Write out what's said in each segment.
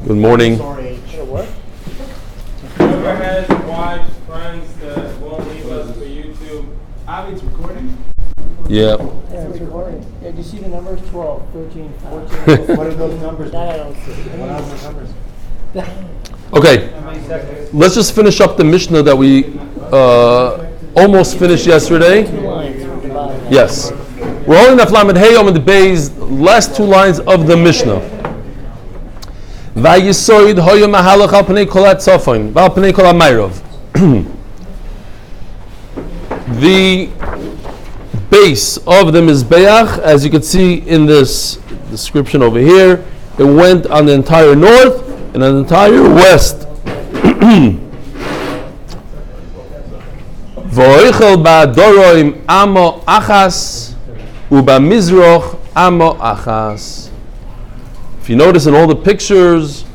Good morning. Sorry. What? Whoever has wives, friends that won't leave us for YouTube. Avi's recording? Yeah. Yeah, it's recording. Yeah, do you see the numbers? 12, 13, 14. What are those numbers? That I don't see. What are those numbers? Okay. Let's just finish up the Mishnah that we almost finished yesterday. 2 lines from the bottom. Yes. We're holding the Flamed Heyom and the Bays, last 2 lines of the Mishnah. Vayisoid hoyom mahalach al pnei kol hatzafon v'al pnei kol ha'mayrov. The base of the Mizbeach, as you can see in this description over here, it went on the entire north and on the entire west. V'oichel ba'adoroim amo achas u'ba'mizroch amo achas. If you notice in all the pictures,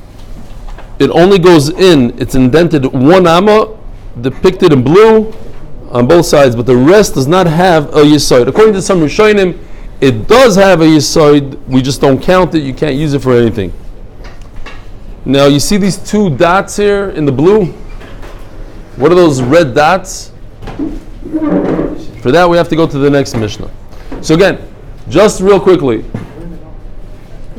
it only goes in, it's indented 1 amma, depicted in blue on both sides, but the rest does not have a yisoid. According to some Rishonim, it does have a yisoid, we just don't count it, you can't use it for anything. Now you see these 2 dots here in the blue? What are those red dots? For that we have to go to the next Mishnah. So again, just real quickly,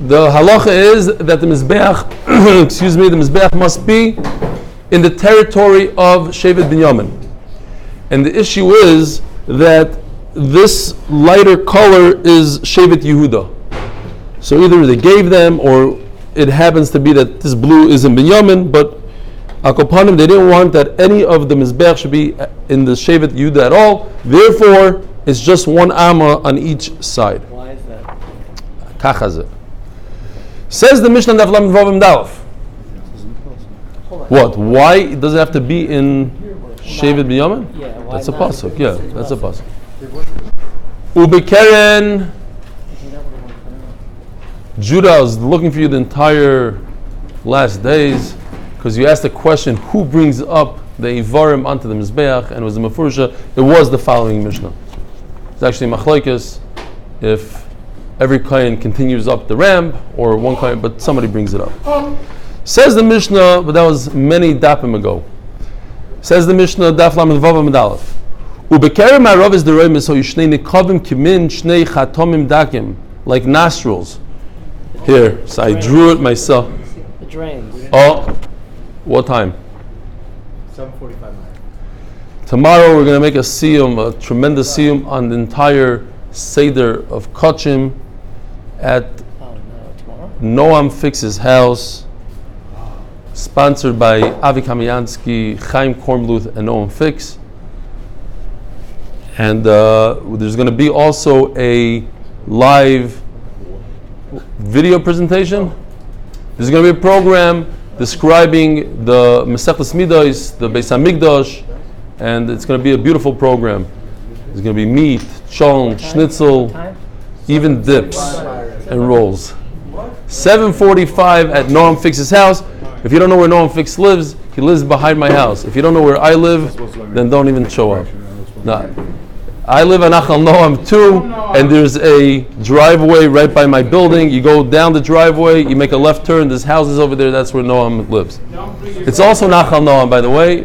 the halacha is that the Mizbeach, the Mizbeach must be in the territory of Shevet Binyamin. And the issue is that this lighter color is Shevet Yehuda. So either they gave them, or it happens to be that this blue is in Binyamin, but Akopanim, they didn't want that any of the Mizbeach should be in the Shevet Yehuda at all. Therefore, it's just 1 amma on each side. Why is that? Kachazeh. Says the Mishnah Daf Lamed Vav Dalef. What? Why does it have to be in Shevet Binyamin? Yeah, why That's a not? pasuk. Yeah, that's a pasuk. Ubekeren. Judah, I was looking for you the entire last days because you asked the question, who brings up the Ivarim onto the Mizbeach, and it was the Mefurusha. It was the following Mishnah. It's actually Machlokes if every Kohen continues up the ramp, or one Kohen, but somebody brings it up. Says the Mishnah, but that was many dapim ago. Says the Mishnah, Daf Lamed Vav Medalef. Ubekerem ha'rov is the roim so yishnei nekavim kimin shnei chatomim dakim, like nostrils. Here, so I drew it myself. The drains. Oh, what time? 7:45. Tomorrow we're going to make a tremendous siyum on the entire Seder of Kachim at Oh no, tomorrow? Noam Fix's house, sponsored by Avi Kamiansky, Chaim Kornbluth, and Noam Fix. And there's going to be also a live video presentation. There's going to be a program describing the Masechtas Middos, the Beis HaMikdash, and it's going to be a beautiful program. There's going to be meat, cholent, schnitzel, Time? even dips and rolls. 7:45 at Noam Fix's house. If you don't know where Noam Fix lives, he lives behind my house. If you don't know where I live, then don't even show up. No. I live on Achal Noam too, and there's a driveway right by my building. You go down the driveway, you make a left turn, there's houses over there, that's where Noam lives. It's also Nachal Noam, by the way.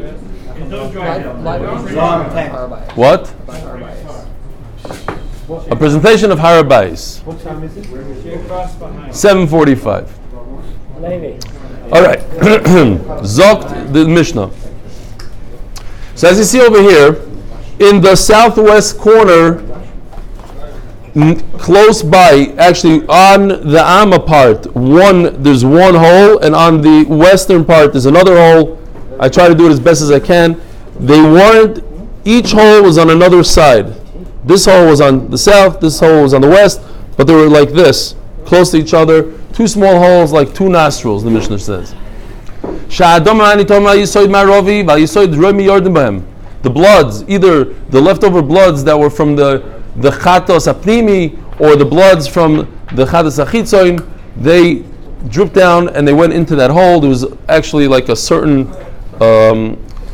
What? A presentation of Harabais. What time is it? 7:45. Maybe. All right. Zokt the Mishnah. So as you see over here, in the southwest corner, close by, actually on the Amma part, there's 1 hole, and on the western part there's another hole. I try to do it as best as I can. Each hole was on another side. This hole was on the south, this hole was on the west, but they were like this, close to each other. 2 small holes, like 2 nostrils, the Mishnah says. The bloods, either the leftover bloods that were from the chatos apnimi, or the bloods from the chatos achitzoin, they dripped down and they went into that hole. There was actually like a certain,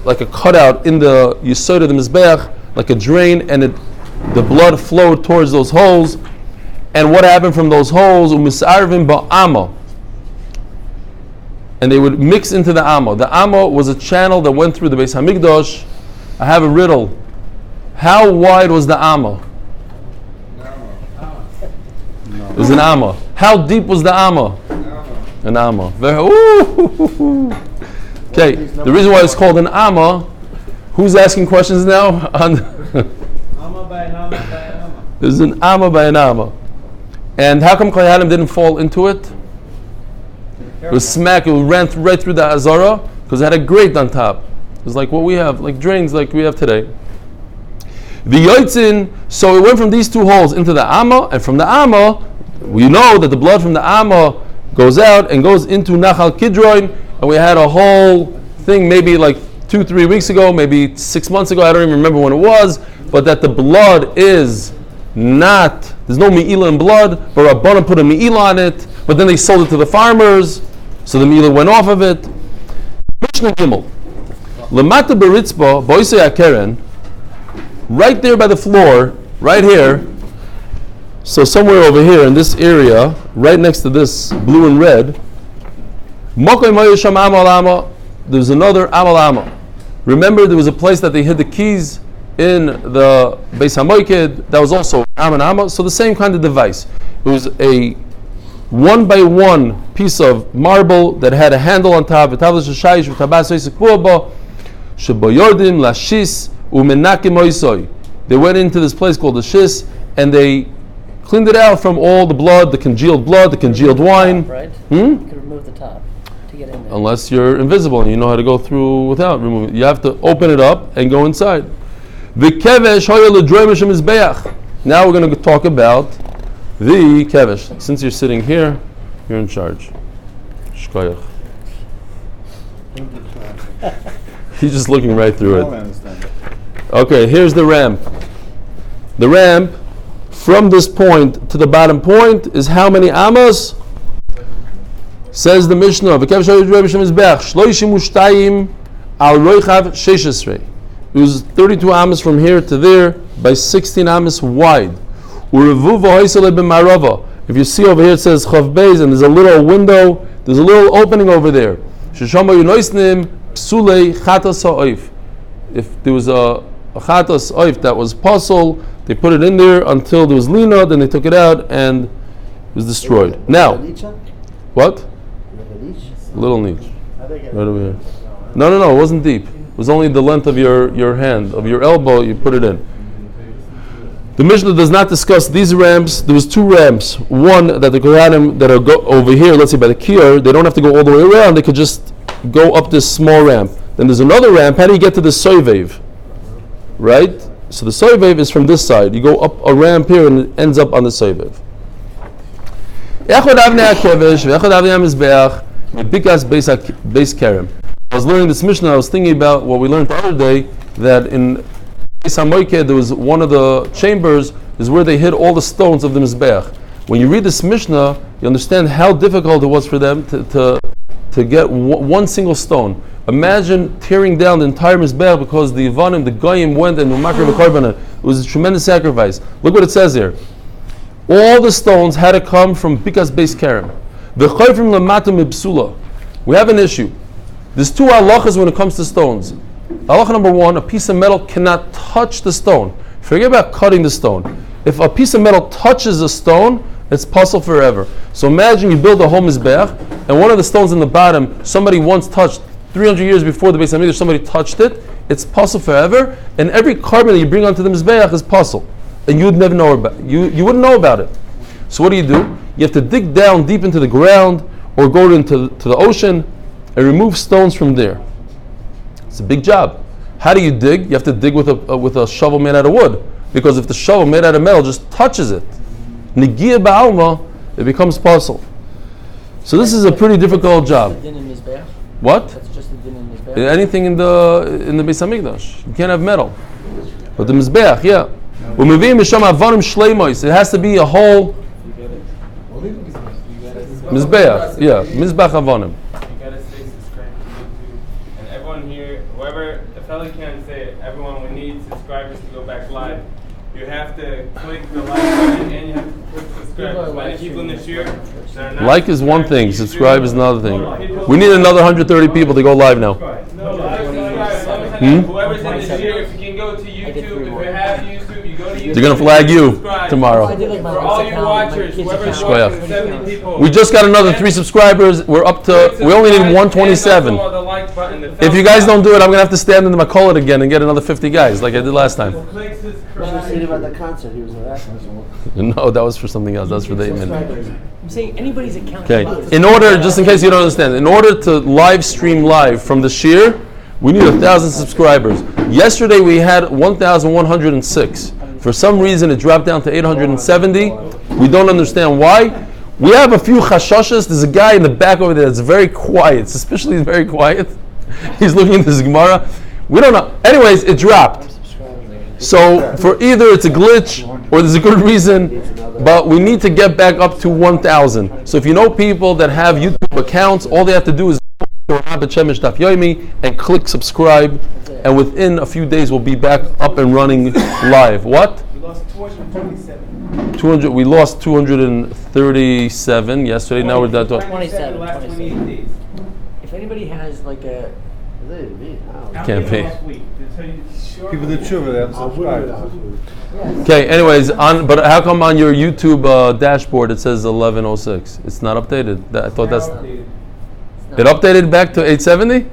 like a cutout in the yesod of the mizbeach, like a drain, and the blood flowed towards those holes. And what happened from those holes? Umisarvim ba'ama. and they would mix into the Amma. The Amma was a channel that went through the Beis Hamikdash. I have a riddle. How wide was the Amma? It was an Amma. How deep was the Amma? An Amma. Okay, the reason why it's called an Amma, who's asking questions now? Amma by an Amma by an Amma. It was an Amma by an Amma. And how come Kohanim didn't fall into it? It was smack, it ran right through the Azara, because it had a grate on top. It was like what we have, like drains like we have today. The Yotzin, so it went from these two holes into the Amma, and from the Amma, we know that the blood from the Amma goes out and goes into Nachal Kidron, and we had a whole thing maybe like 2-3 weeks ago, maybe 6 months ago, I don't even remember when it was, but that the blood is not, there's no Me'ila in blood, but Rabbanan put a Me'ila on it, but then they sold it to the farmers, so the Me'ila went off of it. Mishnah Gimel. Lamata Beritzba, Boisei Akeren, right there by the floor, right here, so somewhere over here in this area, right next to this blue and red, there's another Amal Amma. Remember, there was a place that they hid the keys in the Beis HaMoiked, that was also Am and Amma, so the same kind of device. It was a 1x1 piece of marble that had a handle on top. They went into this place called the Shis, and they cleaned it out from all the blood, the congealed wine. Right? Hmm? You could remove the top to get in there. Unless you're invisible and you know how to go through without removing it. You have to open it up and go inside. Now we're going to talk about the kevesh. Since you're sitting here, you're in charge. Shkoyach. He's just looking right through it. Okay, here's the ramp. The ramp from this point to the bottom point is how many amas? Says the Mishnah. It was 32 amas from here to there by 16 amas wide. If you see over here, it says Chav Beis, and there's a little window, there's a little opening over there. If there was a chatas oif that was puzzle, they put it in there until there was lina, then they took it out and it was destroyed. Now, what? Little niche. Right over here. No, it wasn't deep. It was only the length of your hand, of your elbow, you put it in. The Mishnah does not discuss these ramps. There was 2 ramps. One that the Kohanim that are over here, let's say by the Kior, they don't have to go all the way around, they could just go up this small ramp. Then there's another ramp. How do you get to the Soivev? Right? So the Soivev is from this side. You go up a ramp here and it ends up on the Soivev. I was learning this Mishnah, I was thinking about what we learned the other day, that in Beis HaMoiked there was one of the chambers is where they hid all the stones of the Mizbeach. When you read this Mishnah, you understand how difficult it was for them to get one single stone. Imagine tearing down the entire Mizbeach because the Ivanim, the Goyim went and Umakar v'Korban. It was a tremendous sacrifice. Look what it says here. All the stones had to come from Bikas Beis Kerem. V'choyfrim lamatim ibsula. We have an issue. There's 2 halachas when it comes to stones. Halacha number 1, a piece of metal cannot touch the stone. Forget about cutting the stone. If a piece of metal touches a stone, it's puzzle forever. So imagine you build a whole mizbeach, and one of the stones in the bottom, somebody once touched, 300 years before the Beis HaMikdash, somebody touched it, it's puzzle forever, and every carbon that you bring onto the mizbeach is puzzle. And you'd never know about it. You wouldn't know about it. So what do? You have to dig down deep into the ground, or go into the ocean, and remove stones from there. It's a big job. How do you dig? You have to dig with a shovel made out of wood, because if the shovel made out of metal just touches it, negia ba'alma, it becomes puzzle. So this is a pretty difficult job. What? That's just the din in Mizbeach. Anything in the Beis Hamikdash, you can't have metal. But the mizbeach, yeah. It has to be a whole mizbeach, yeah, mizbeach avonim. Can't say everyone, we need subscribers to go back live. You have to click the like button and you have to click the subscribe as many people in this year. that are not Like is one thing, subscribe is another thing. We need another 130 people to go live now. Whoever's in this year, if you can go to YouTube, if you have YouTube, you go to YouTube. They're gonna flag you subscribe. tomorrow. For all you watchers, whoever's Shkoyach. watching, 70 people. We just got another 3 subscribers. We're up to, we only need 127. If you guys don't do it, I'm gonna have to stand in the Makolet again and get another 50 guys like I did last time. About the concert, he was harassing. No, that was for something else. That's for the Amen. I'm saying anybody's account. Okay. In order, just in case you don't understand, in order to live stream live from the Shir, we need 1,000 subscribers. Yesterday we had 1,106. For some reason it dropped down to 870. We don't understand why. We have a few chashashas. There's a guy in the back over there that's very quiet, suspiciously very quiet. He's looking at this Gemara. We don't know. Anyways, it dropped. So for either it's a glitch or there's a good reason, but we need to get back up to 1,000. So if you know people that have YouTube accounts, all they have to do is go to Daf Yomi and click subscribe, and within a few days we'll be back up and running live. What? We lost 227. 200. We lost 237 yesterday. Now we're down to 27. The last 28 days. If anybody has like a Can't pay. People that tshuva, they have subscribed. Okay. Anyways, but how come on your YouTube dashboard it says 1106? It's not updated. I thought that's. It updated back to 870?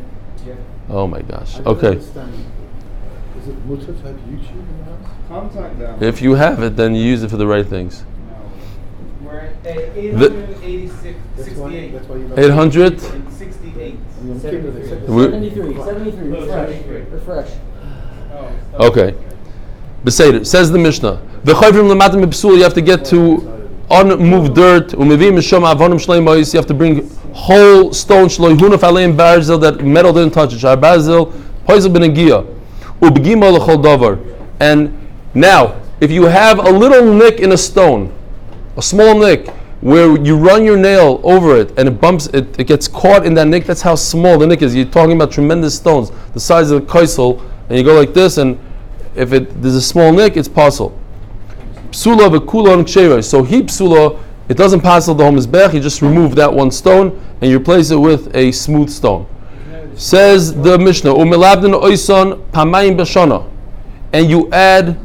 Yeah. Oh my gosh. Okay. Is it mutter to have YouTube in the house? Contact them. If you have it, then you use it for the right things. We're at 886, 68. That's why you 800. And 68. 73, refresh. Okay. Beseder says the Mishnah. The chayvrim lematim b'psul. You have to get to unmoved dirt. Umevim misham avonim shleimois. You have to bring whole stone shloi hunaf aleim barzel that metal didn't touch it. Shar barzel poizel benegia ubegima lechol davar. And now, if you have a little nick in a stone, a small nick, where you run your nail over it and it bumps, it gets caught in that nick. That's how small the nick is. You're talking about tremendous stones, the size of the kaisel, and you go like this, and if there's a small nick, it's pasul. Psula v'kula n'ksheres. So he psula, it doesn't pasul the homizbech. You just remove that one stone and you replace it with a smooth stone. Says the Mishnah, u'melabdin oison pamayim b'shana, and you add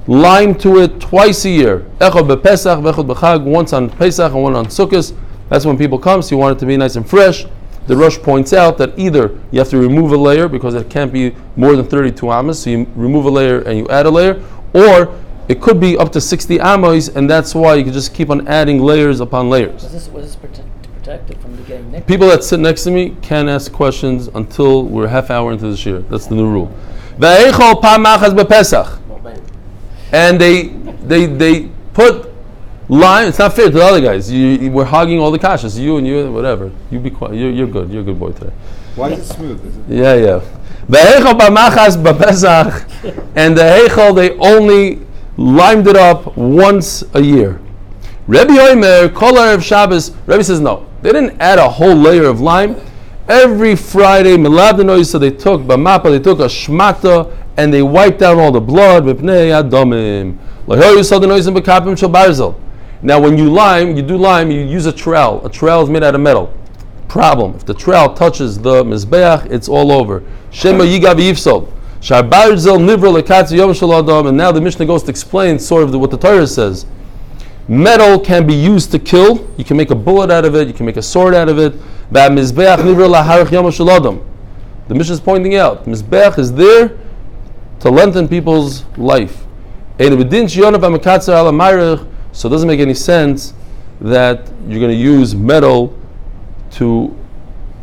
lime to it twice a year. Echad b'Pesach, v'echad b'Chag, once on Pesach and one on Sukkot. That's when people come, so you want it to be nice and fresh. The Rosh points out that either you have to remove a layer because it can't be more than 32 amos, so you remove a layer and you add a layer, or it could be up to 60 amos, and that's why you can just keep on adding layers upon layers. was this to protect it from getting nicked? People that sit next to me can't ask questions until we're a half hour into the shir. That's the new rule. V'eichol pa'machas b'Pesach. And they put lime. It's not fair to the other guys. We're hogging all the kashas. You and you, whatever. You be quiet. You're good. You're a good boy today. Why is it smooth? Is it? Yeah. The heichal b'machas b'Pesach, and the heichal they only limed it up once a year. Rebbe Omer kol erev Shabbos. Rebbe says no. They didn't add a whole layer of lime. Every Friday, melabdin so they took b'mapa. They took a shmata and they wiped down all the blood. Now when you do lime, you use a trowel. A trowel is made out of metal. Problem: if the trowel touches the mizbeach, it's all over. Shema yigav yifsol. Shar barzel nivra lekatz yom shel adam. And now the Mishnah goes to explain sort of what the Torah says. Metal can be used to kill. You can make a bullet out of it. You can make a sword out of it. The Mishnah is pointing out mizbeach is there to lengthen people's life. So it doesn't make any sense that you're going to use metal to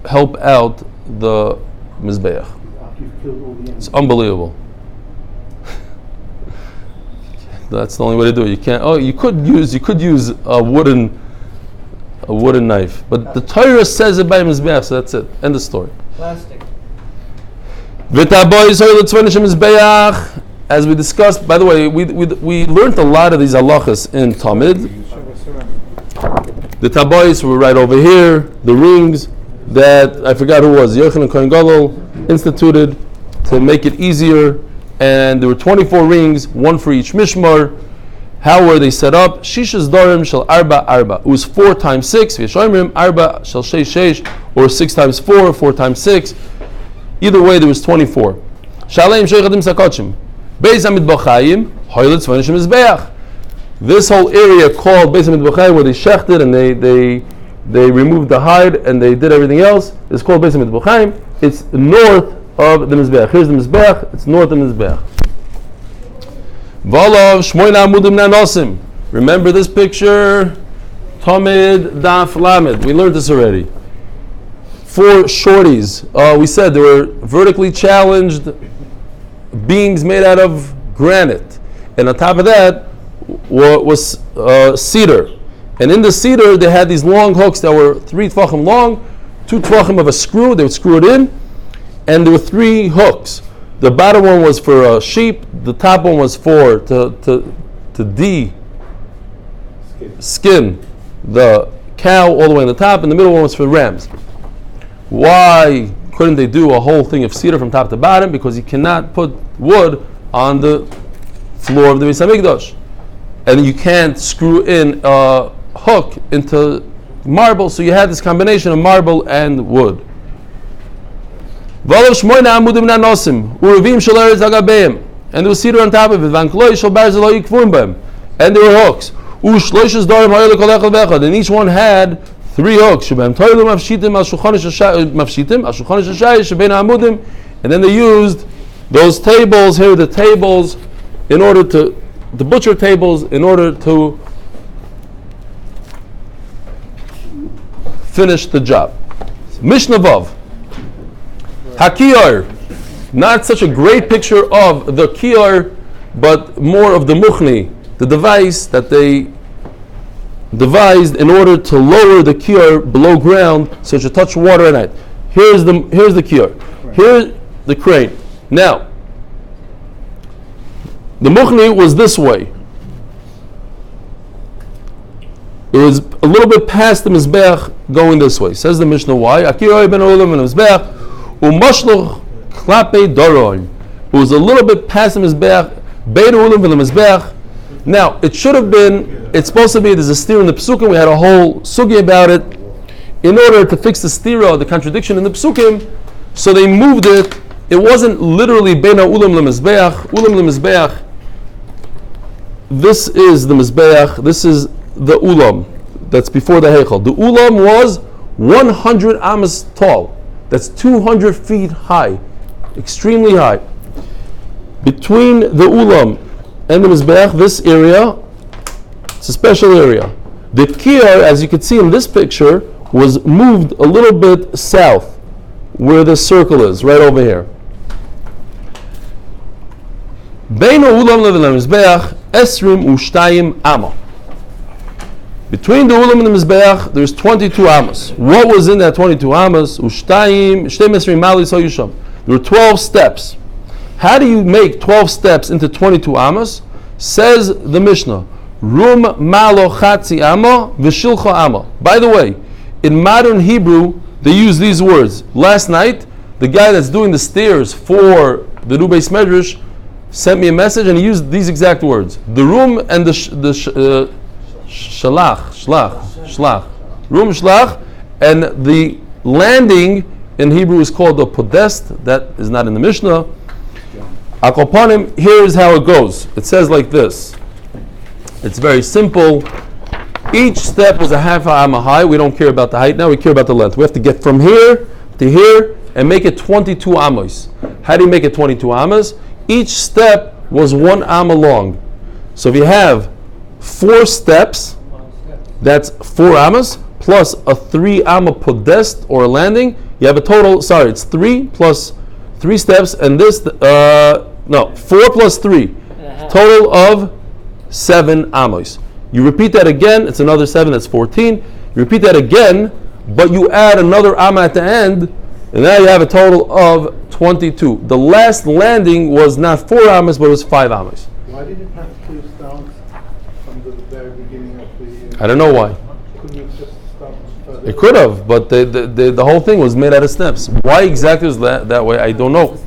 help out the mizbeach. It's unbelievable. That's the only way to do it. You can't. Oh, you could use a wooden knife, but the Torah says it by mizbeach, so that's it. End of story. Plastic. As we discussed, by the way, we learned a lot of these halachas in Talmud. The tabois were right over here. The rings that I forgot who was Yochanan Kohen Gadol instituted to make it easier, and there were 24 rings, one for each mishmar. How were they set up? Shishas Dorim Shel Arba Arba. It was 4 times 6. V'yeshoimrim Arba Shel Sheish Sheish, or 6 times 4, 4 times 6. Either way, there was 24. Shalem Sheichadim Sakochim. Beis HaMidbachayim Hoylitz Vanishim Mizbeach. This whole area called Beis HaMidbachayim, where they shechted and they removed the hide and they did everything else, is called Beis HaMidbachayim. It's north of the Mizbeach. Here's the Mizbeach. It's north of the Mizbeach. V'alav Shmoina Amudim Nanosim. Remember this picture? Tamid Daf Lamed. We learned this already. 4 shorties. We said they were vertically challenged beams made out of granite, and on top of that was cedar. And in the cedar, they had these long hooks that were 3 tvachim long, 2 tvachim of a screw. They would screw it in, and there were 3 hooks. The bottom one was for a sheep. The top one was for to skin the cow all the way on the top, and the middle one was for rams. Why couldn't they do a whole thing of cedar from top to bottom? Because you cannot put wood on the floor of the Beis HaMikdash, and you can't screw in a hook into marble. So you had this combination of marble and wood. And there was cedar on top of it, and there were hooks. And each one had 3 hooks. And then they used those tables, here are the tables, in order to, the butcher tables, in order to finish the job. Mishnah Vav. Hakiyar. Not such a great picture of the kiyar, but more of the muchni, the device that they devised in order to lower the kiyar below ground so it should touch water at night. Here's the kiyar. Here's the crane. Now, the muchni was this way. It was a little bit past the mizbeach going this way. Says the Mishnah why? Akiyar ben olam and mizbeach umashloch klape doroim. It was a little bit past the mizbeach, bein olam and the mizbeach. Now, it should have been, it's supposed to be, there's a steer in the Psukim, we had a whole sugi about it. In order to fix the stira, the contradiction in the Psukim, so they moved it. It wasn't literally Bein HaUlam LeMizbeach. Ulam LeMizbeach, this is the Mizbeach, this is the Ulam, that's before the Heichal. The Ulam was 100 amas tall. That's 200 feet high, extremely high. Between the Ulam and the Mizbeach, this area, it's a special area. The kiyar, as you can see in this picture, was moved a little bit south, where the circle is, right over here. Bein ha'ulam le'vel Mizbeach, esrim u'shtayim amma. Between the ulam and the Mizbeach, there's 22 amas. What was in that 22 amas? U'shtayim, shtei mesrim mali so yusham. There were 12 steps. How do you make 12 steps into 22 amas? Says the Mishnah, Rum malo chatzi amma v'shilcha amma. By the way, in modern Hebrew, they use these words. Last night, the guy that's doing the stairs for the new Beis Medrash sent me a message, and he used these exact words. The room and the shalach, room shalach, and the landing in Hebrew is called the podest. That is not in the Mishnah. Akopanim, here's how it goes. It says like this. It's very simple. Each step was a half amma high. We don't care about the height now, we care about the length. We have to get from here to here and make it 22 amos. How do you make it 22 amos? Each step was 1 amma long. So if you have 4 steps, that's 4 amas, plus a 3 amma podest or landing. You have a total, it's 3 plus 3 steps, and this, 4 plus 3, total of 7 amos. You repeat that again, it's another 7, that's 14. You repeat that again, but you add another amma at the end, and now you have a total of 22. The last landing was not 4 amas, but it was 5 amas. Why did it have to start from the very beginning of the... I don't know why. Couldn't it just start further? It could have, but the whole thing was made out of steps. Why exactly was that way, I don't know.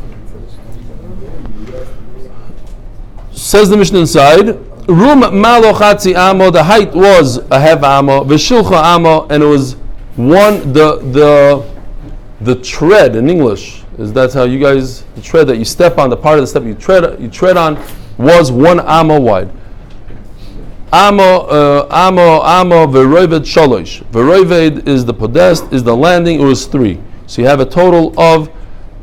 Says the Mishnah inside, Rum malo chatzi amo. The height was a half amo. V'shilcha amo, and it was one the tread in English is that's how you guys the tread that you step on, the part of the step you tread on was 1 amo wide. Amo v'roived shalosh. V'roived is the podest, is the landing. It was 3. So you have a total of.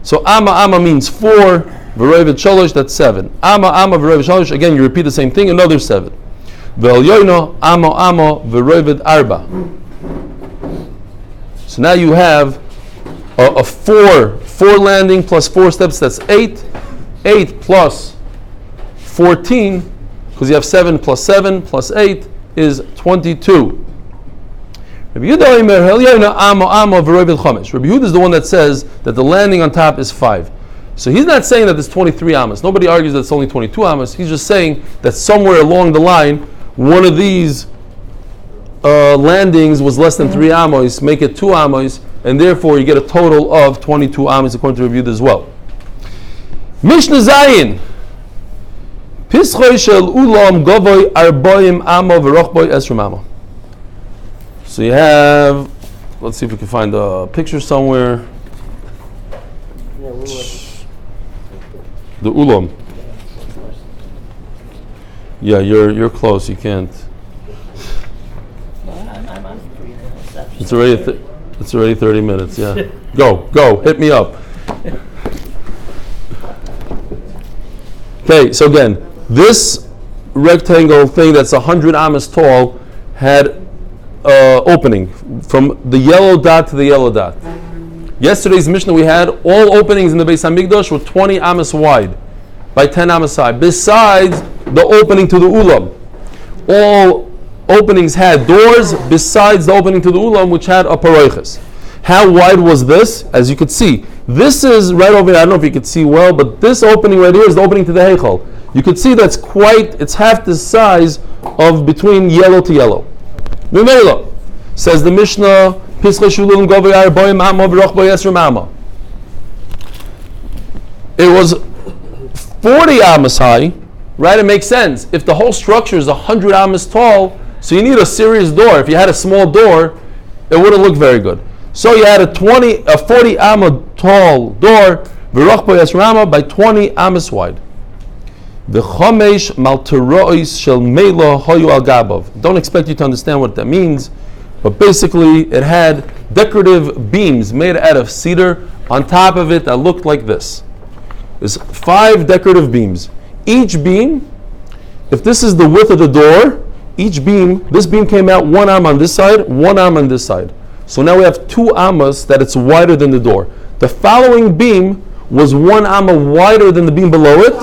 So ama means 4. V'roived shalosh, that's 7. Ama v'roived shalosh. Again, you repeat the same thing. Another 7. V'elyoino amo v'roived arba. So now you have a 4 landing plus 4 steps. That's 8. 8 plus 14. Because you have 7 plus 7 plus 8 is 22. Rabbi Yehuda is the one that says that the landing on top is 5. So he's not saying that there's 23 amas. Nobody argues that it's only 22 amas. He's just saying that somewhere along the line, one of these landings was less than 3 amos, make it 2 amos, and therefore you get a total of 22 amos according to Rabbi Yehuda as well. Mishnah Zayin. Pischoy shel ulam govoy arboim amo v'rochboy esrim amo. So you have, let's see if we can find a picture somewhere. The ulam. Yeah, you're close. You can't. It's already 30 minutes. Yeah, go, hit me up. Okay, so again. This rectangle thing that's 100 amas tall had opening from the yellow dot to the yellow dot. Yesterday's Mishnah we had all openings in the Beis HaMikdash were 20 amas wide by 10 amas high. Besides the opening to the ulam, all openings had doors besides the opening to the ulam, which had a paroiches. How wide was this? As you could see, this is right over here. I don't know if you could see well, but this opening right here is the opening to the heichal. You could see that's it's half the size of between yellow to yellow. Says the Mishnah, it was 40 amas high, right? It makes sense. If the whole structure is 100 amas tall, so you need a serious door. If you had a small door, it wouldn't look very good. So you had a 40 amma tall door, by 20 amas wide. Don't expect you to understand what that means, but basically it had decorative beams made out of cedar on top of it that looked like this. There's 5 decorative beams. Each beam, if this is the width of the door, this beam came out 1 amma on this side, 1 amma on this side. So now we have 2 ammas that it's wider than the door. The following beam was 1 amma wider than the beam below it.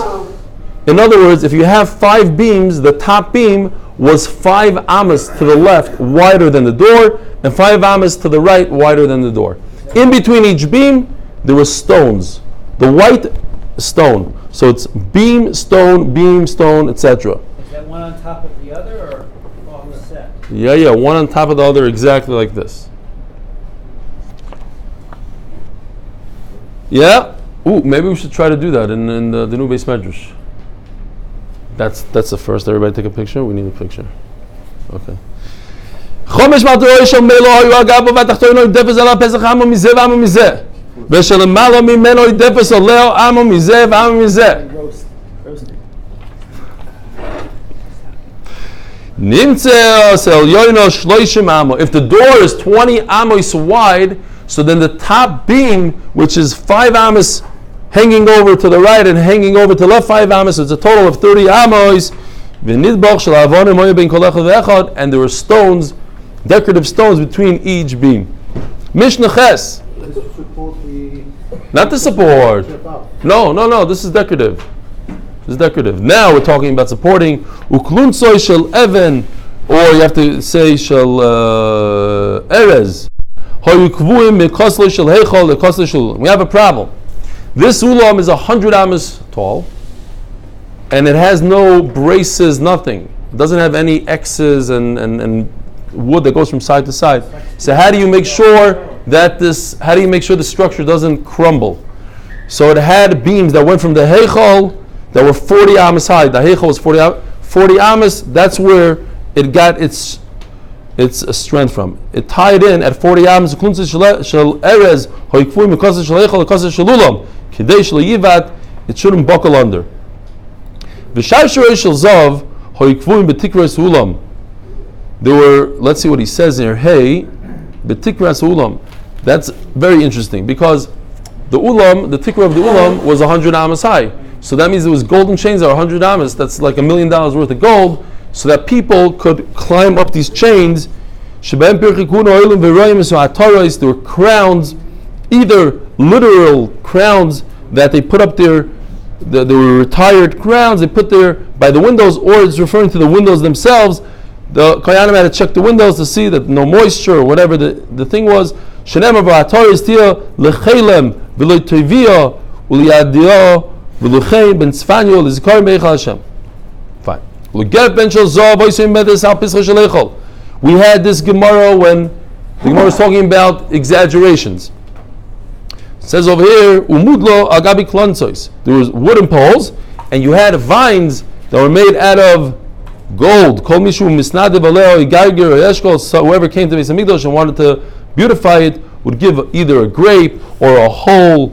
In other words, if you have 5 beams, the top beam was 5 ammas to the left wider than the door, and 5 ammas to the right wider than the door. In between each beam, there were stones. The white stone. So it's beam, stone, etc. Is that one on top of the other or offset? Yeah, one on top of the other, exactly like this. Yeah. Ooh, maybe we should try to do that in the new base medrash. That's the first. Everybody take a picture. We need a picture. Okay. If the door is 20 amos wide, so then the top beam, which is 5 amos hanging over to the right and hanging over to the left, 5 amos, so it's a total of 30 amos. And there were stones, decorative stones between each beam. Mishnah Ches. Not to support. No, this is decorative. Now we're talking about supporting uklunsoy shel even, or you have to say shel erez. We have a problem. This ulam is 100 amas tall, and it has no braces, nothing. It doesn't have any X's and wood that goes from side to side. So how do you make sure the structure doesn't crumble? So it had beams that went from the heichal that were 40 amas high. The heichal was 40 amas. That's where it got its strength from. It tied in at 40 amas. It shouldn't buckle under. There were, let's see what he says here. Hey, betikras ulam. That's very interesting because the ulam, the tikra of the ulam was 100 amas high. So that means there was golden chains that are 100 amas. That's like $1 million worth of gold, so that people could climb up these chains. There were crowns, either literal crowns that they put up there. They were retired crowns they put there by the windows, or it's referring to the windows themselves. The Koyanim had to check the windows to see that no moisture or whatever the thing was. Fine. We had this Gemara when the Gemara is talking about exaggerations. It says over here, Umudlo agabi klonsois. There was wooden poles, and you had vines that were made out of gold. Kol mishu misnadev aleo igayger eshkol. So whoever came to Beis Hamikdash and wanted to beautify it would give either a grape or a whole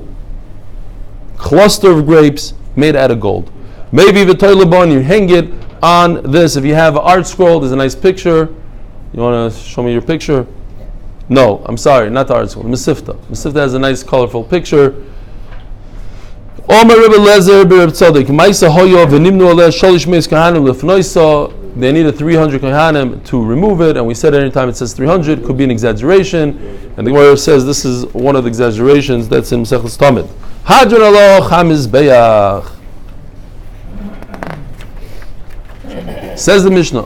cluster of grapes made out of gold. Maybe v'toylebon, you hang it on this. If you have an art scroll, there's a nice picture. You want to show me your picture? No, I'm sorry, not the art scroll. Mesifta. Mesifta has a nice, colorful picture. They needed 300 kohanim to remove it, and we said anytime it says 300, it could be an exaggeration. And the Gemara says this is one of the exaggerations that's in Masechtas Tamid. Hadron alo chamizbeach. Says the Mishnah.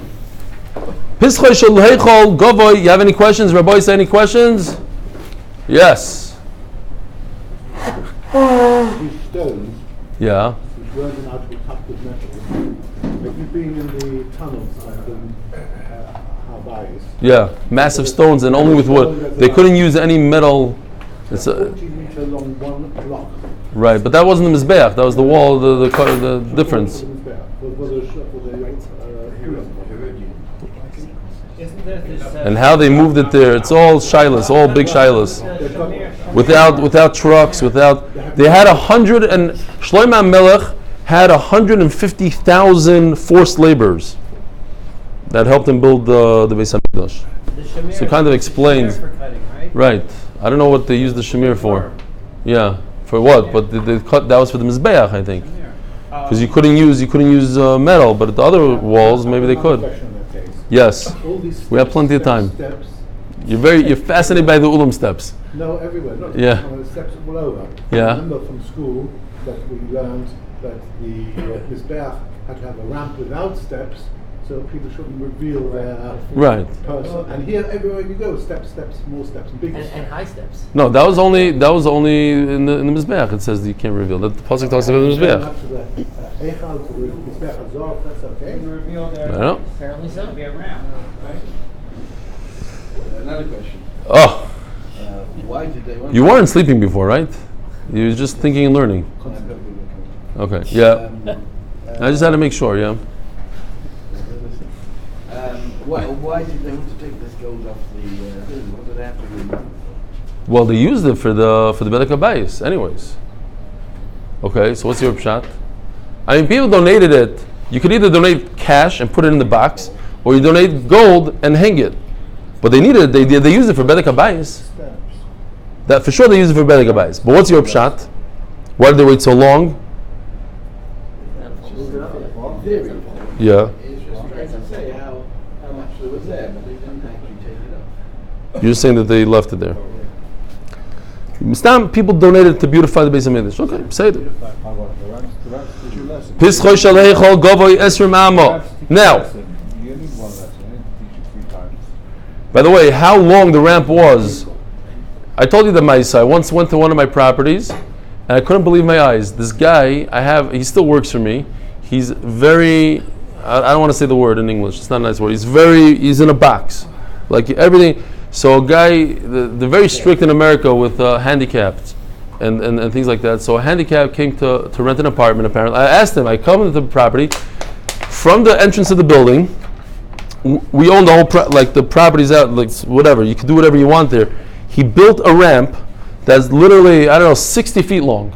Pischoi shel heichol govoy. You have any questions? Rabbi, say any questions? Yes. These stones, which Yeah. weren't an actual tucked of metal, have you been in the tunnels of the Habayis? Yeah. Massive stones and only with wood. They couldn't use any metal. It's 40 meter long one block. right, but that wasn't the mizbeach. That was the wall. The difference. Isn't there this, And how they moved it there. It's all shilas, all big shilas. Without trucks, they had 100 and Shlomo Melech had 150,000 forced laborers that helped him build the Beis Hamikdash. So it kind of explains, right? I don't know what they used the shamir for. Yeah, for what? But they cut. That was for the mizbeach, I think, because you couldn't use metal. But at the other walls, maybe they could. Yes, we have plenty of time. Steps. You're fascinated by the ulam steps. No, everywhere. Not Yeah. steps all over. Yeah. I remember from school that we learned that the Mizbeach had to have a ramp without steps, so people shouldn't reveal their Right. person. And here, everywhere you go, steps, more steps, and big. And high steps. No, that was only in the mizbeach. It says that you can't reveal. That the pasuk talks about the mizbeach. Up to the Eichel, to the Mizbeach Hazor, that's okay. I don't know. Apparently so. be around, right? Another question. Oh, Why did they want you weren't sleeping before, right? You were just thinking and learning. Okay. Yeah. I just had to make sure. Yeah. Why did they want to take this gold off the thing? What did they have to remove? Well, they used it for the Bedek HaBayis, anyways. Okay. So what's your pshat? I mean, people donated it. You could either donate cash and put it in the box, or you donate gold and hang it. But they needed it. They used it for Bedek HaBayis. That for sure they used it for Bedek HaBayis. But what's your pshat? Why did they wait so long? Yeah. It's just trying to say how much there was there, but they didn't actually take it off. You're saying that they left it there. Stam, people donated to beautify the Beis Hamikdash. Okay, say it. Pischoi shel heichol govoy esrim amo. Now, by the way, how long the ramp was, I told you the Maisa. I once went to one of my properties, and I couldn't believe my eyes. This guy, he still works for me. He's very, I don't want to say the word in English, it's not a nice word. He's in a box. Like everything. So a guy, they're very strict in America with handicapped and things like that. So a handicapped came to rent an apartment apparently. I asked him, I come into the property, from the entrance of the building, we own the whole the properties out, like whatever. You can do whatever you want there. He built a ramp that's literally 60 feet long.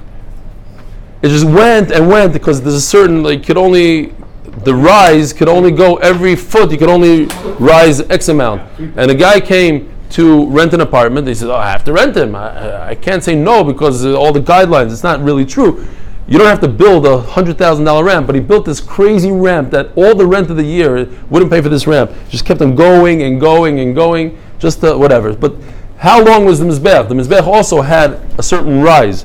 It just went and went because there's a certain the rise could only go every foot. You could only rise X amount. And the guy came to rent an apartment. They said, I have to rent him. I can't say no because of all the guidelines. It's not really true. You don't have to build a $100,000 ramp, but he built this crazy ramp that all the rent of the year wouldn't pay for this ramp. Just kept on going and going and going, just whatever. But how long was the Mizbech? The Mizbech also had a certain rise.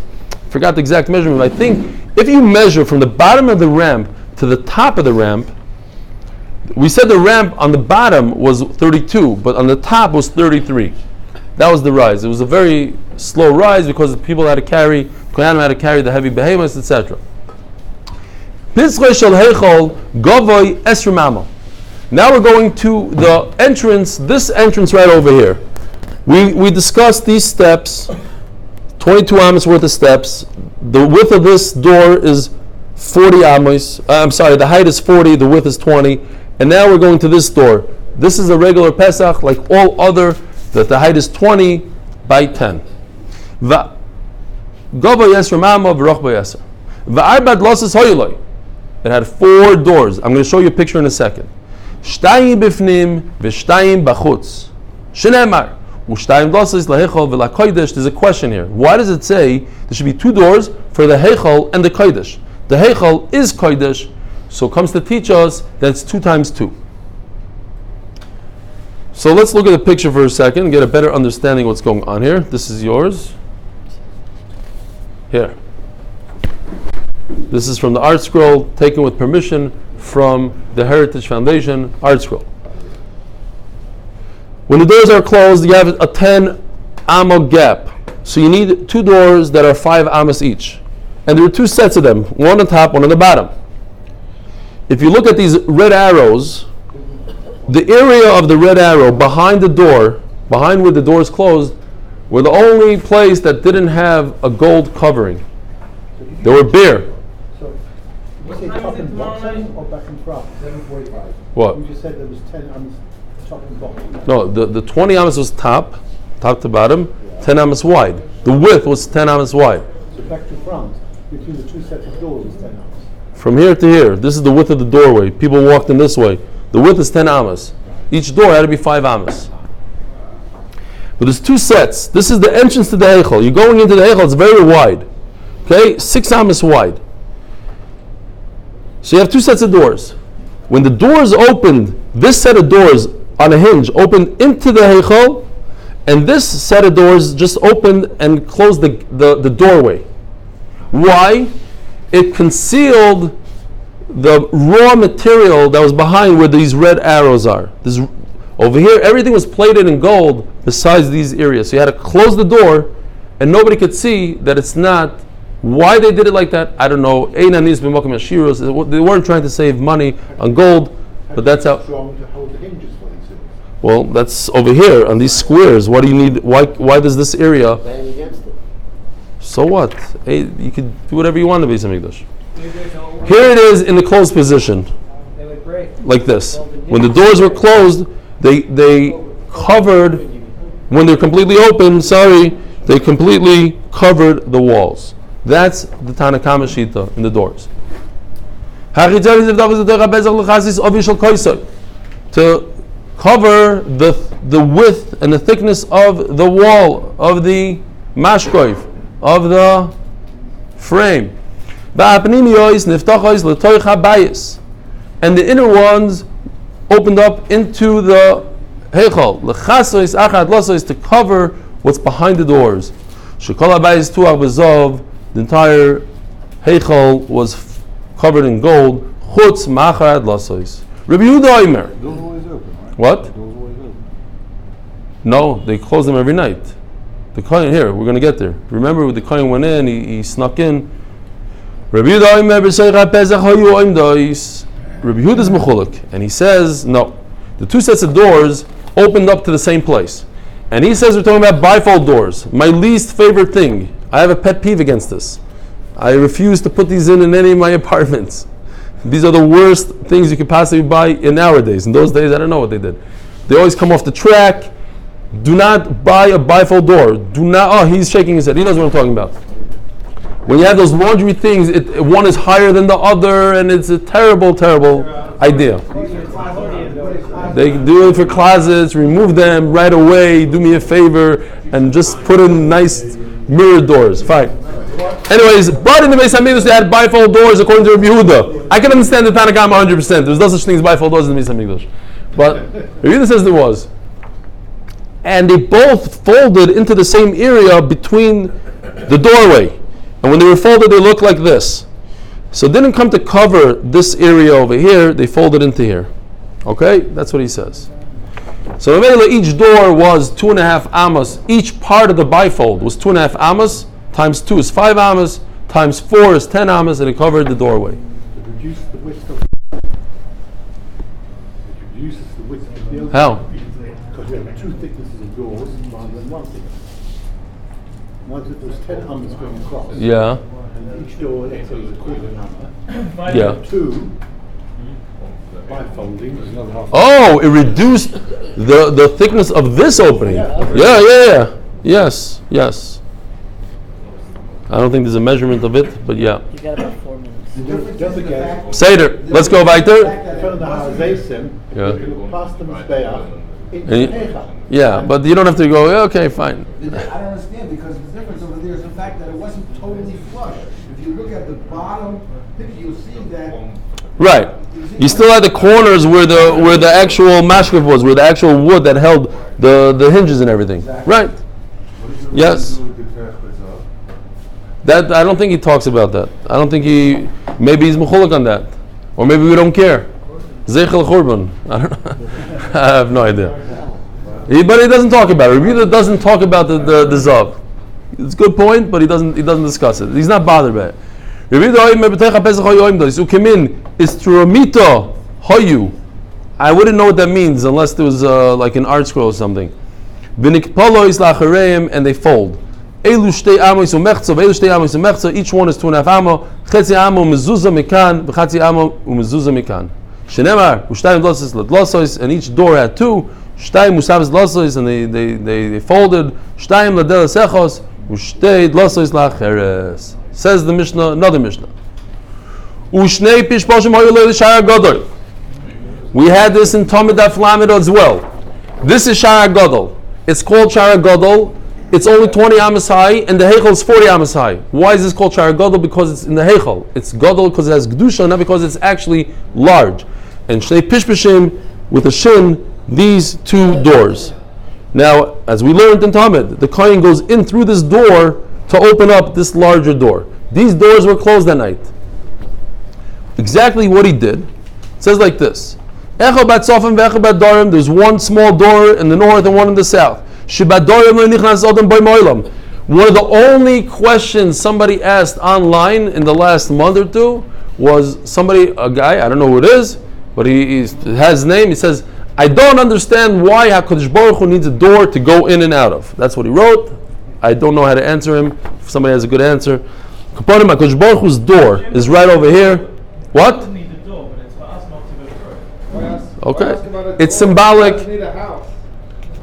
Forgot the exact measurement. I think if you measure from the bottom of the ramp to the top of the ramp, we said the ramp on the bottom was 32, but on the top was 33. That was the rise. It was a very slow rise because people had to carry the heavy behemoths, etc. Now we're going to the entrance, this entrance right over here. We discussed these steps, 22 amos worth of steps. The width of this door is 40 amos. The height is 40, the width is 20. And now we're going to this door. This is a regular Pesach, like all other, that the height is 20 by 10. It had 4 doors. I'm going to show you a picture in a second. There's a question here. Why does it say there should be 2 doors for the Heichal and the Kodesh? The Heichal is Kodesh, so it comes to teach us that it's 2 times 2. So let's look at the picture for a second and get a better understanding of what's going on here. This is yours. Here. This is from the art scroll, taken with permission from the Heritage Foundation art scroll. When the doors are closed, you have a 10 amma gap. So you need 2 doors that are 5 amas each. And there are 2 sets of them, one on top, one on the bottom. If you look at these red arrows, the area of the red arrow behind the door, behind where the door is closed, were the only place that didn't have a gold covering. They were bare. So, you say top and bottom or back and front? 745. What? You just said there was 10 on top and bottom. No, the 20 amos was top to bottom, 10 amos wide. The width was 10 amos wide. So back to front, between the 2 sets of doors is 10 amos. From here to here, this is the width of the doorway. People walked in this way. The width is 10 amos. Each door had to be 5 amos. But there's 2 sets. This is the entrance to the Heichal. You're going into the Heichal, it's very wide. Okay, 6 amos wide. So you have 2 sets of doors. When the doors opened, this set of doors on a hinge opened into the Heichal, and this set of doors just opened and closed the doorway. Why? It concealed the raw material that was behind where these red arrows are. Over here, everything was plated in gold besides these areas. So you had to close the door, and nobody could see that it's not. Why they did it like that, I don't know. They weren't trying to save money on gold, but that's how. Well, that's over here on these squares. What do you need? Why does this area? So what? Hey, you could do whatever you want to be Mikdash. Here it is in the closed position, like this. When the doors were closed, they covered. When they're completely open, they completely covered the walls. That's the Tanakama Shita in the doors. To cover the width and the thickness of the wall, of the mashkoif, of the frame. And the inner ones opened up into the heichal. To cover what's behind the doors. The entire heichal was covered in gold. Chutz ma'acharad lasois. Rabbi Yehuda Omer. Doors always open, right? What? Doors always open. No, they close them every night. The Kohen, here, we're going to get there. Remember when the Kohen went in, he snuck in. Rabbi Yehuda Omer b'soicha pesach hayu oimdois. Rabbi Yehuda is mechulik, and he says, no. The 2 sets of doors opened up to the same place. And he says we're talking about bifold doors. My least favorite thing. I have a pet peeve against this. I refuse to put these in any of my apartments. These are the worst things you could possibly buy in nowadays. In those days, I don't know what they did. They always come off the track. Do not buy a bifold door. Do not. Oh, he's shaking his head. He knows what I'm talking about. When you have those laundry things, one is higher than the other, and it's a terrible, terrible idea. They do it for closets. Remove them right away. Do me a favor and just put in nice mirror doors. Fine. Anyways, but in the Beis Hamikdash they had bifold doors according to Rabbi Yehuda. I can understand the Tanakh 100%. There's no such thing as bifold doors in the Beis Hamikdash. But Rabbi Yehuda says there was. And they both folded into the same area between the doorway. And when they were folded, they looked like this. So it didn't come to cover this area over here. They folded into here. Okay? That's what he says. So each door was 2.5 amos. Each part of the bifold was 2.5 amos. Times 2 is 5 amos. Times 4 is 10 amos. And it covered the doorway. It reduces the width of the How? Because we have two thicknesses of doors rather than one thickness. Once if there's 10 amos going across, Yeah. and each door, let's say, is a quarter of an amma, Yeah. two bifolding is another half. Oh, it reduced the thickness of this opening. Yeah. Yes. I don't think there's a measurement of it, but yeah. You got about 4 minutes. Don't forget, Seder. Let's go weiter. from the Ha'azesim, Yeah. you look past the Mizbeach into And Hecha. Yeah, but you don't have to go, yeah, okay, fine. I don't understand, because the difference over there is the fact that it wasn't totally flush. If you look at the bottom picture, you'll see that. Right. You still had the corners where the actual mashkef was, where the actual wood that held the hinges and everything. Right. Yes. That I don't think he talks about that. I don't think maybe he's mechulik on that. Or maybe we don't care. Zeichel Churban. I don't know. I have no idea. But he doesn't talk about it. Rebbe doesn't talk about the Zav. It's a good point, but he doesn't discuss it. He's not bothered by it. Ukemin is Turamito Hoyu. I wouldn't know what that means unless there was like an art scroll or something. V'nikpalo is lachareim, and they fold. Elu shtei amo is umechza, v'elu shtei amo is umechza. Each one is 2.5 amo. Chetzi amo mezuzah mikan, v'chatzi amo umezuzah mikan. Shenemar u'shtayim dlosos ladlosos, and each door had 2. Shtayim musavos dlosos, and they folded. Shtayim ladelas echos, u'shtei dlosos lacheres. Says the Mishnah, another Mishnah. U'shnei pishposhim hoyu leil shara gadol. We had this in Talmud Daf Lamed as well. This is Shara Gadol. It's called Shara Gadol. It's only 20 amas high, and the Heichel is 40 amas high. Why is this called Shara Gadol? Because it's in the Heichel. It's Gadol because it has Kedusha, not because it's actually large. And Shnei Pishpashim, with a Shin, these 2 doors. Now, as we learned in Talmud, the Kohen goes in through this door to open up this larger door. These doors were closed that night. Exactly what he did. It says like this. There's one small door in the north and one in the south. One of the only questions somebody asked online in the last month or 2 was a guy, I don't know who it is, but he has his name. He says, I don't understand why HaKadosh Baruch Hu needs a door to go in and out of. That's what he wrote. I don't know how to answer him. If somebody has a good answer. HaKadosh Baruch Hu's door is right over here. What? Okay. It's symbolic.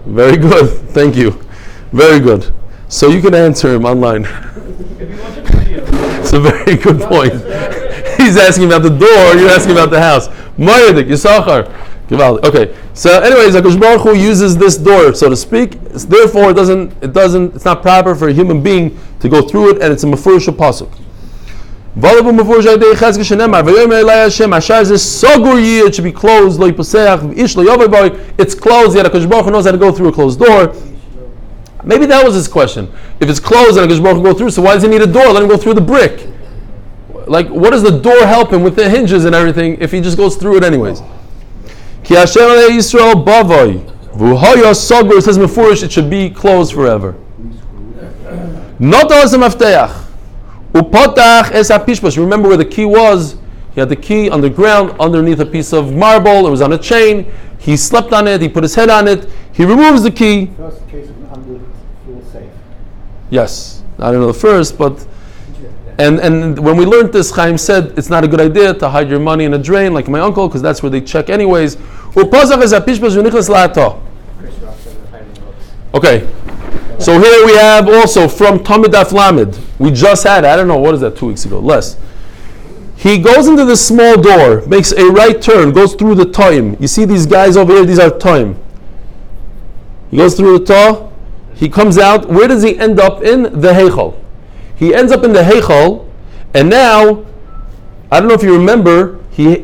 Very good. Thank you. Very good. So you can answer him online. It's a very good point. He's asking about the door, you're asking about the house. Mayadik, Yisachar. Okay. So anyways, HaKadosh Baruch Hu uses this door, so to speak. Therefore, it's not proper for a human being to go through it, and it's a mefurish pasuk. It should be closed. It's closed, yet HaKadosh Baruch Hu knows how to go through a closed door. Maybe that was his question. If it's closed and HaKadosh Baruch Hu go through, so why does he need a door? Let him go through the brick. Like, what does the door help him with the hinges and everything if he just goes through it anyways? Ki Hashem alei Yisrael bavoi v'hoya sagor, it says mefurish, it should be closed forever. Not as a mafteach. Upotach es hapishpash. Remember where the key was? He had the key underground, underneath a piece of marble. It was on a chain. He slept on it. He put his head on it. He removes the key. First case of an underfloor safe. Yes, I don't know the first, but And when we learned this, Chaim said it's not a good idea to hide your money in a drain like my uncle, because that's where they check anyways. Okay, so here we have also from Talmud Daf Lamed. We just had, I don't know, what is that, 2 weeks ago? Less. He goes into this small door, makes a right turn, goes through the Toim. You see these guys over here, these are Toim. He goes through the Toh, he comes out. Where does he end up in? The Heichal. He ends up in the Heichal, and now, I don't know if you remember, he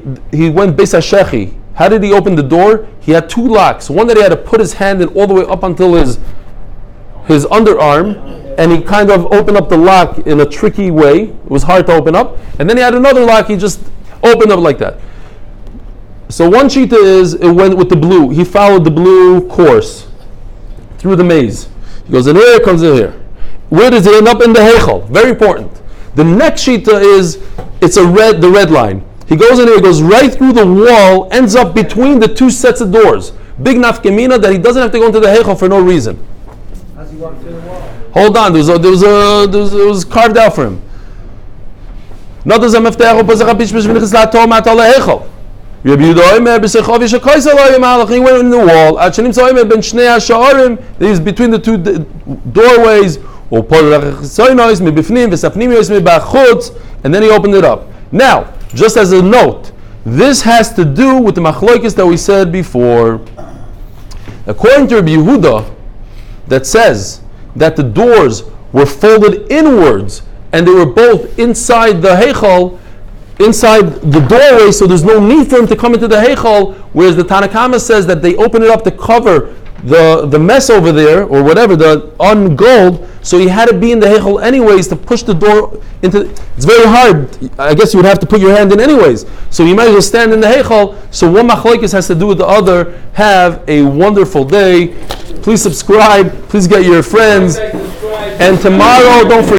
went Beis HaShechi. How did he open the door? He had 2 locks. One that he had to put his hand in all the way up until his underarm, and he kind of opened up the lock in a tricky way. It was hard to open up. And then he had another lock, he just opened up like that. So one shita is, it went with the blue. He followed the blue course through the maze. He goes in here, comes in here. Where does it end up? In the Heichal. Very important. The next shita is, it's the red line. He goes in here, goes right through the wall, ends up between the 2 sets of doors. Big nafkemina that he doesn't have to go into the Heichal for no reason. How's he walk through the wall? Hold on, it was carved out for him. He went in the wall. He's between the 2 doorways. And then he opened it up. Now, just as a note, this has to do with the machloikis that we said before. According to Rabbi Yehuda, that says that the doors were folded inwards and they were both inside the Heichal, inside the doorway, so there's no need for him to come into the Heichal, whereas the Tanna Kama says that they open it up to cover the mess over there, or whatever, the ungold, so he had to be in the Heichal anyways to push the door into. It's very hard. I guess you would have to put your hand in anyways. So you might as well stand in the Heichal. So one machlokes has to do with the other. Have a wonderful day. Please subscribe. Please get your friends. And tomorrow, don't forget.